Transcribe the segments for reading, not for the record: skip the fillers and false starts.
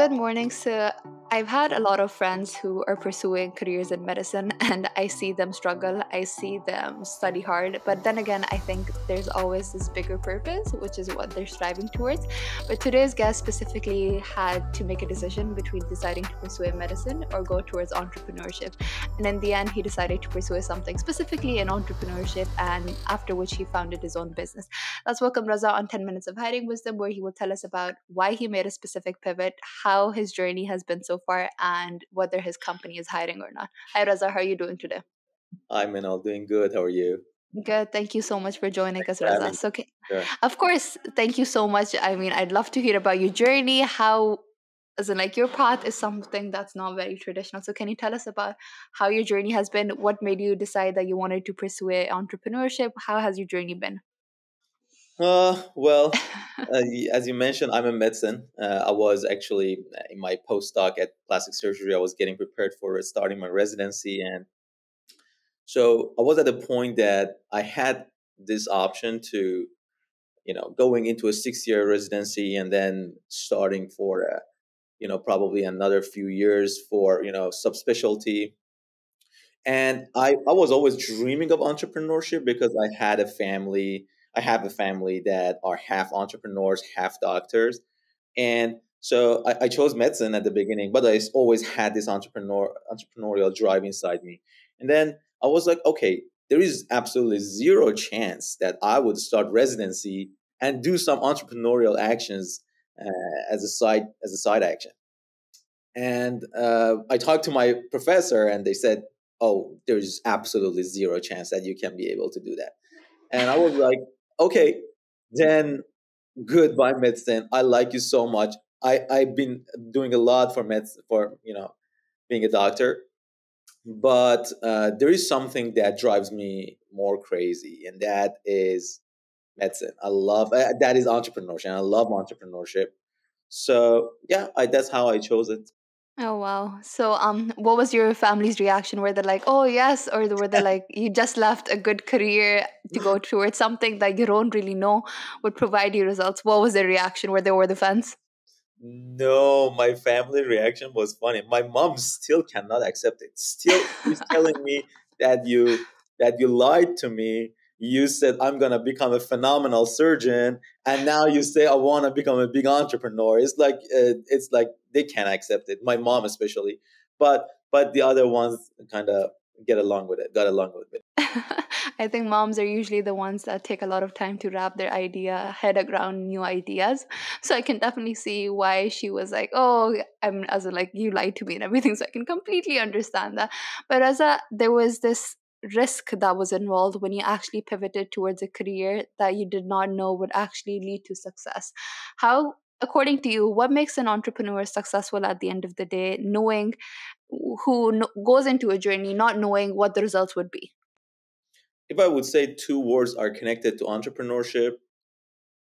Good morning. So, I've had a lot of friends who are pursuing careers in medicine, and I see them struggle. I see them study hard. But then again, I think there's always this bigger purpose, which is what they're striving towards. But today's guest specifically had to make a decision between deciding to pursue a medicine or go towards entrepreneurship. And in the end, he decided to pursue something specifically in entrepreneurship, and after which he founded his own business. Let's welcome Reza on 10 Minutes of Hiding Wisdom, where he will tell us about why he made a specific pivot, how his journey has been so far, and whether his company is hiring or not. Hi, Reza. How are you doing today? Hi, Manal. Doing good. How are you? Good. Thank you so much for joining Thanks us, for Reza. having me. So, okay, Sure. of course, thank you so much. I mean, I'd love to hear about your journey, how, as in, like, your path is something that's not very traditional. So, can you tell us about how your journey has been? What made you decide that you wanted to pursue entrepreneurship? How has your journey been? As you mentioned, I'm in medicine. I was actually in my postdoc at plastic surgery. I was getting prepared for starting my residency. And so I was at the point that I had this option to, going into a 6-year residency and then starting for, probably another few years for, subspecialty. And I was always dreaming of entrepreneurship because I have a family that are half entrepreneurs, half doctors. And so I chose medicine at the beginning, but I always had this entrepreneurial drive inside me. And then I was like, okay, there is absolutely zero chance that I would start residency and do some entrepreneurial actions as a side action. And I talked to my professor, and they said, "Oh, there's absolutely zero chance that you can be able to do that." And I was like, "Okay, then goodbye, medicine. I like you so much. I've been doing a lot for medicine for being a doctor, but there is something that drives me more crazy, and that is medicine. I love that is entrepreneurship. And I love entrepreneurship. So yeah, that's how I chose it. Oh wow. So what was your family's reaction? Were they like, "Oh, yes," or were they like, "You just left a good career to go towards something that you don't really know would provide you results?" What was their reaction? Were they over the fence? No, my family reaction was funny. My mom still cannot accept it. Still, she's telling me that you lied to me. You said I'm gonna become a phenomenal surgeon, and now you say I want to become a big entrepreneur. It's like they can't accept it. My mom especially, but the other ones kind of got along with it. I think moms are usually the ones that take a lot of time to wrap their head around new ideas. So I can definitely see why she was like, "Oh, I'm," as in, like, you lied to me and everything. So I can completely understand that. But as a there was this risk that was involved when you actually pivoted towards a career that you did not know would actually lead to success. How, according to you, what makes an entrepreneur successful at the end of the day, knowing goes into a journey not knowing what the results would be? If I would say two words are connected to entrepreneurship,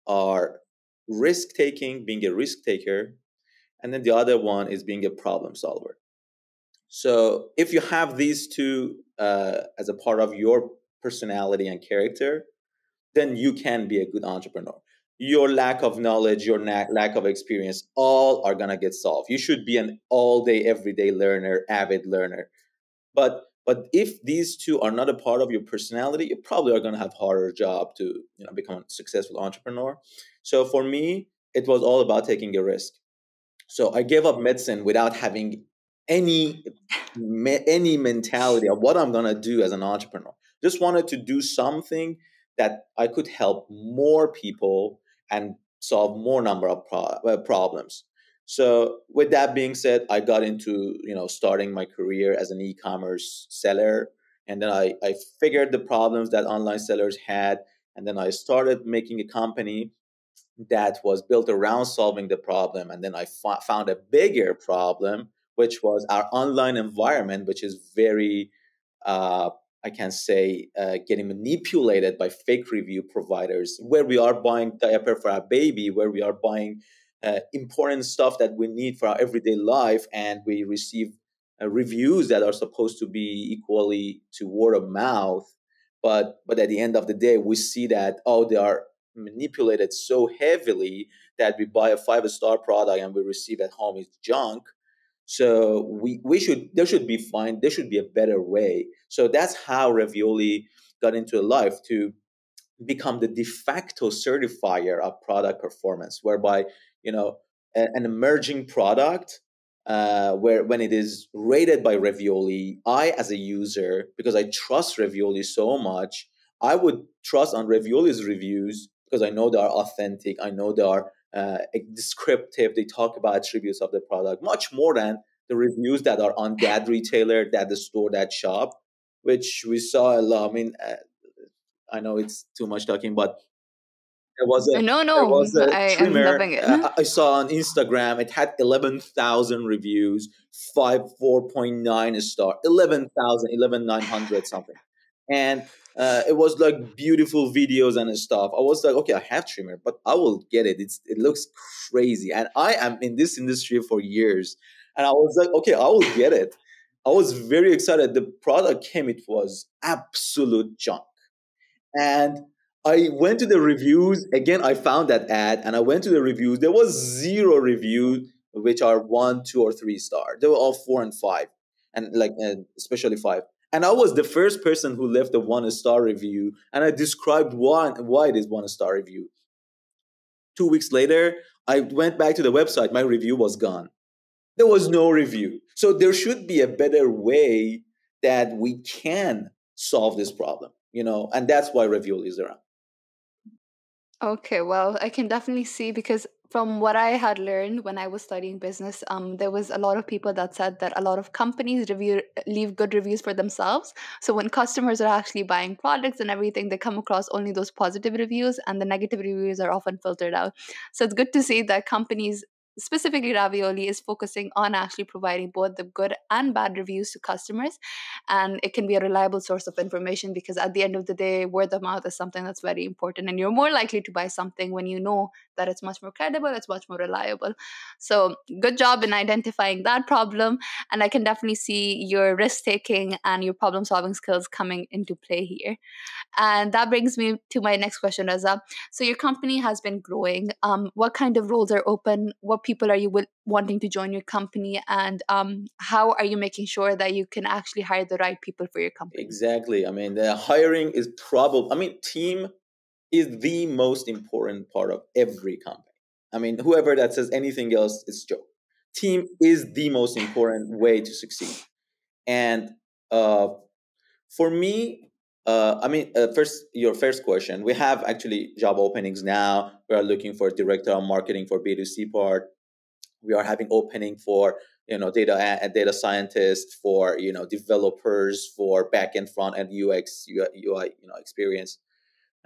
are risk taking, being a risk taker, and then the other one is being a problem solver. So if you have these two as a part of your personality and character, then you can be a good entrepreneur. Your lack of knowledge, your lack of experience, all are gonna get solved. You should be an all day, everyday learner, avid learner. But if these two are not a part of your personality, you probably are gonna have harder job to become a successful entrepreneur. So for me, it was all about taking a risk. So I gave up medicine without having any any mentality of what I'm gonna do as an entrepreneur. Just wanted to do something that I could help more people and solve more number of problems. So with that being said, I got into starting my career as an e-commerce seller, and then I figured the problems that online sellers had, and then I started making a company that was built around solving the problem. And then I found a bigger problem, which was our online environment, which is very, uh, I can say, getting manipulated by fake review providers, where we are buying diaper for our baby, where we are buying important stuff that we need for our everyday life, and we receive reviews that are supposed to be equally to word of mouth. But at the end of the day, we see that, oh, they are manipulated so heavily that we buy a 5-star product and we receive at home is junk. So we should there should be a better way. So that's how Revioly got into life, to become the de facto certifier of product performance, whereby an emerging product, where when it is rated by Revioly, I as a user, because I trust Revioly so much, I would trust on Revioli's reviews because I know they are authentic, I know they are descriptive, they talk about attributes of the product much more than the reviews that are on that retailer, that the store, that shop, which we saw a lot. I mean, I know it's too much talking, but there was a No, there no, was a I'm trimmer loving it. I saw on Instagram. It had 11,000 reviews, 4.9 star, 11,000, 11,900 something, and it was like beautiful videos and stuff. I was like, okay, I have trimmer, but I will get it. It looks crazy, and I am in this industry for years, and I was like, okay, I will get it. I was very excited. The product came, it was absolute junk. And I went to the reviews again. I found that ad, and I went to the reviews. There was zero review which are 1, 2, or 3 star. They were all 4 and 5, and like especially 5. And I was the first person who left a 1-star review, and I described why it is 1-star review. 2 weeks later, I went back to the website. My review was gone. There was no review. So there should be a better way that we can solve this problem, and that's why Revioly is around. Okay, well, I can definitely see, because from what I had learned when I was studying business, there was a lot of people that said that a lot of companies leave good reviews for themselves. So when customers are actually buying products and everything, they come across only those positive reviews, and the negative reviews are often filtered out. So it's good to see that companies, specifically Ravioli, is focusing on actually providing both the good and bad reviews to customers, and it can be a reliable source of information, because at the end of the day, word of mouth is something that's very important, and you're more likely to buy something when you know that it's much more credible, it's much more reliable. So good job in identifying that problem, and I can definitely see your risk taking and your problem solving skills coming into play here. And that brings me to my next question, Reza. So your company has been growing. What kind of roles are open? What people are you wanting to join your company? And how are you making sure that you can actually hire the right people for your company? Exactly. I mean, the hiring is probably, I mean, team is the most important part of every company. I mean, whoever that says anything else is joke. Team is the most important way to succeed. And uh, for me, I mean, first, your first question, we have actually job openings now. We are looking for a director of marketing for B2C part. We are having opening for data scientists, for developers, for back end, front end, UX UI experience.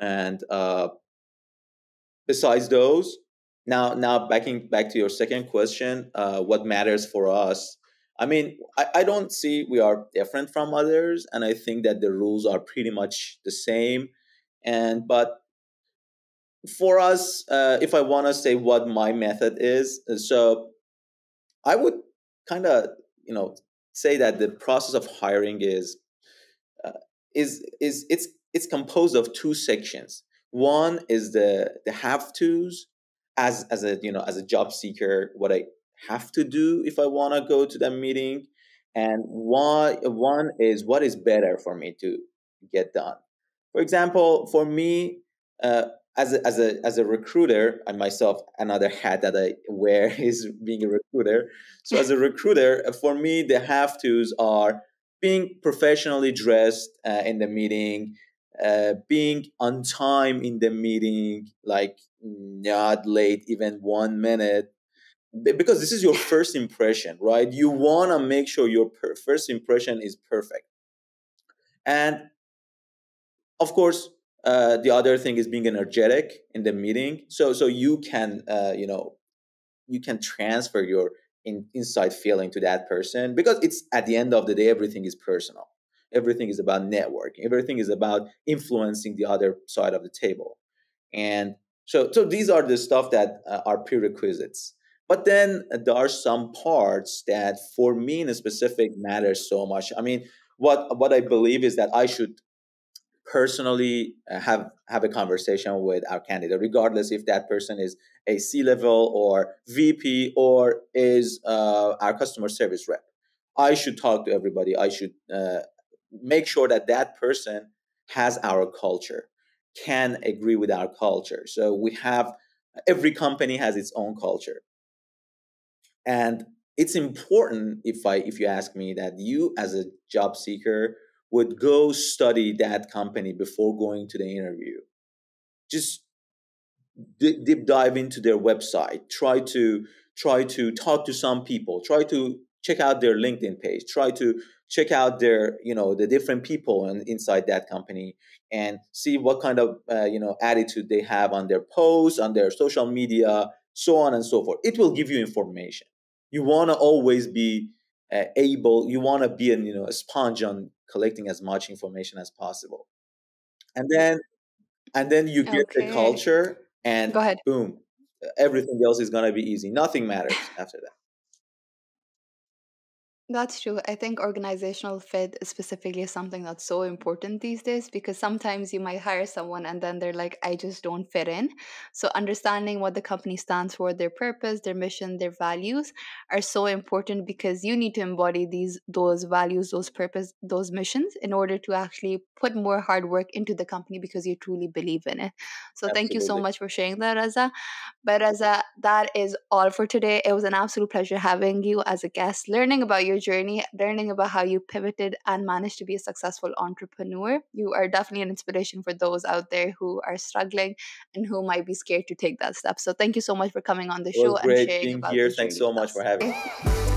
And besides those, now backing back to your second question, what matters for us? I mean, I don't see we are different from others, and I think that the rules are pretty much the same. And but for us, if I want to say what my method is, so I would kind of say that the process of hiring uh, is it's composed of two sections. One is the have tos, as a as a job seeker, what I have to do if I want to go to the meeting, and one is what is better for me to get done. For example, for me, uh, as a recruiter, and myself, another hat that I wear is being a recruiter. So as a recruiter, for me, the have tos are being professionally dressed in the meeting, being on time in the meeting, like not late even 1 minute, because this is your first impression, right? You want to make sure your first impression is perfect. And of course, the other thing is being energetic in the meeting, so you can you can transfer your inside feeling to that person, because it's at the end of the day, everything is personal, everything is about networking, everything is about influencing the other side of the table. And so these are the stuff that are prerequisites. But then there are some parts that for me in a specific matters so much. I mean, what I believe is that I should personally have a conversation with our candidate, regardless if that person is a C level or VP or is our customer service rep. I should talk to everybody. I should make sure that that person has our culture, can agree with our culture. So we have, every company has its own culture, and it's important, if you ask me, that you as a job seeker would go study that company before going to the interview. Just deep dive into their website, try to talk to some people, try to check out their LinkedIn page, try to check out their, the different people inside that company, and see what kind of attitude they have on their posts, on their social media, so on and so forth. It will give you information. You want to always be able, you want to be a sponge on collecting as much information as possible, and then you get the Okay. culture, and Go ahead. boom, everything else is going to be easy. Nothing matters after that. That's true. I think organizational fit specifically is something that's so important these days because sometimes you might hire someone and then they're like, I just don't fit in. So, understanding what the company stands for, their purpose, their mission, their values are so important because you need to embody those values, those purpose, those missions in order to actually put more hard work into the company because you truly believe in it. So, thank you so Absolutely. much for sharing that, Raza. But that is all for today. It was an absolute pleasure having you as a guest, learning about your journey, learning about how you pivoted and managed to be a successful entrepreneur. You are definitely an inspiration for those out there who are struggling and who might be scared to take that step. So thank you so much for coming on the It was show and great sharing being about here. this Thanks journey so with much for us. having me.